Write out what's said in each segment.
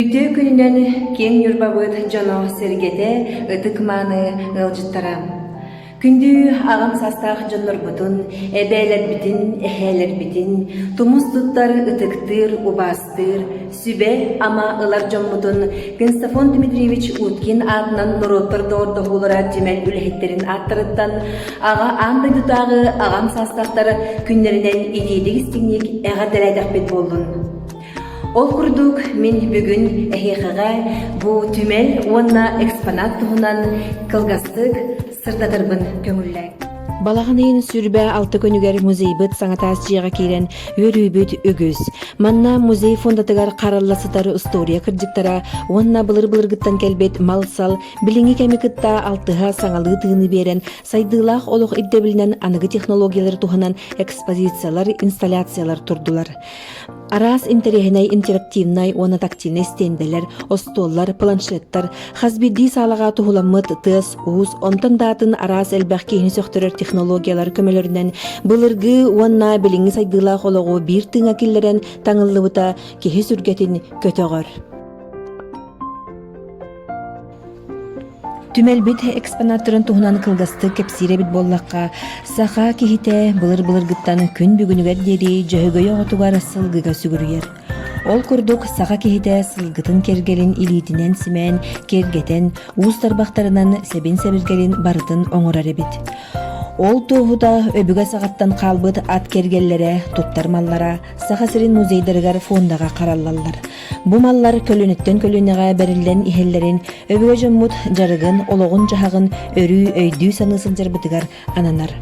Ütü gününden ken yurbabıt jano sergete ıtık manı ılcıttara. Kündü ağam sastaq jonnorbutun, ebeler bitin, eheler bitin, tumus tuttar ıtıktır, ubastır, sübe ama ılar jommutun, Konstafon Dmitrievich Utkин adынан Nurottar doğurda hulara temel ülhetlerin attırıttan, ağa anda dutağı ağam sastaqtar günlerinden idiydik istinglik eğa delaydak bit boldun. Ol kurduk min bugün ehiqağa bu tümel onna eksponat tuğunan kılgastık sırdatırбын köngüllәй. Балағанайын сүрбә алты көнігер музейбіт саңатас жиға кейрен өрүйбіт өгіз. Манна музей фондатыгар қаралласытары история кырдыктара, онна былыр-былыргыттан келбет мал-сал, билинги кәмикытта алтыға саңалы тыыны берен, сайдылақ олық ирде білінен анығы технологиялар туғанан экспозициялар, инсталляциялар турдулар. Арас интерегінай интерактивнай, оны тактивнай стенделер, остоллар, планшеттар, хазбидди салаға туғыламыт, тыс, уыз, онтан датын арас әлбәқ кейіні сөқтірер технологиялар көмелерінен былырғы онна біліңі сайдылақ олығы бір тыңа келлерен таңылы бұта кехі сүргетін көтіғыр. Түмәлбет экспонаттырын туһунан кылгасты кепсире бит боллаққа, саха кихите былыр-былыргыттан күн бүгінігер дери жөйгөй оғытугар сылгыға сүгіргер. Ол күрдік саха кихите сылгытын кергелин илитинен симен, кергетен, уыз тарбақтарынан себен-себіргелин барытын оңырар бит. Ол туғуда өбігі сағаттан қалбыт ат кергеллere, туттар маллара, саха-сирин музейдерігер фондаға қараллалар. Бу маллар көлінеттен көлінеға бәрілден ихеллерин өбігі жыммут жарығын, олығын жағын өрі өйді санысыл жарбытыгар ананар.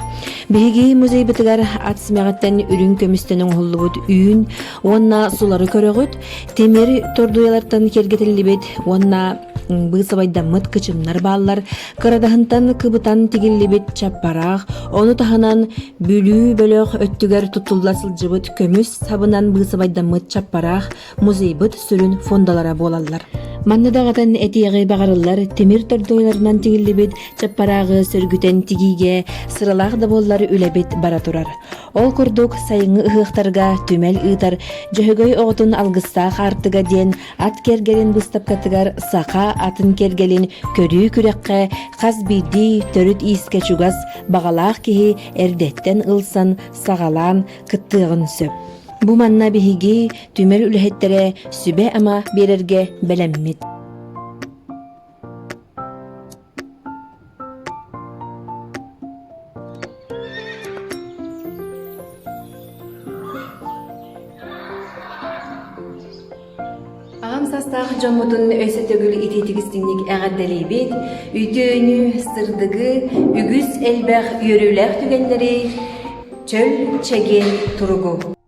Беги музей бітігар ат смағаттан үрін көмістен оңғылы бұд үйін, онна сулары көрігіт, темер тордуялартан кергетелі бет, онна бысабайдамыт кычымнар баллар, кырадахынтан кыбытан тигиллибит чаппарақ, оны таханан бүлүү бөлөк өттүгер тутулласыл жыбыт көмүс сабынан бысабайдамыт чаппарақ, музейбыт сүрүн фондалара болалар. Маннадағатан этиэги бағарылар, темир тордойларынан тигиллибит чаппарағы сөргүтен тигиге сыралақ да боллар үлебит бара турар. Ол курдук сайыңы ыхықтарға түмел ыйтар, жөһөгөй оғытын алгыстақ артыға ден ат кергелин быстапкатыгар сақа атын кергелин көрүү күрекке қазбиди төрүт иіске чугас бағалақ кеһи эрдеттен ылсан сағалан кыттығын сөп. Бу манна биһиги түмел үлэһеттере сүбе ама берерге белеммит. Ağam sastaq jomutun öse tögül ititigistinglik ägäddelibit, ütönü, sırdıgı, ügüs elbäq yörülek tügenleri, çöl çegen turugu.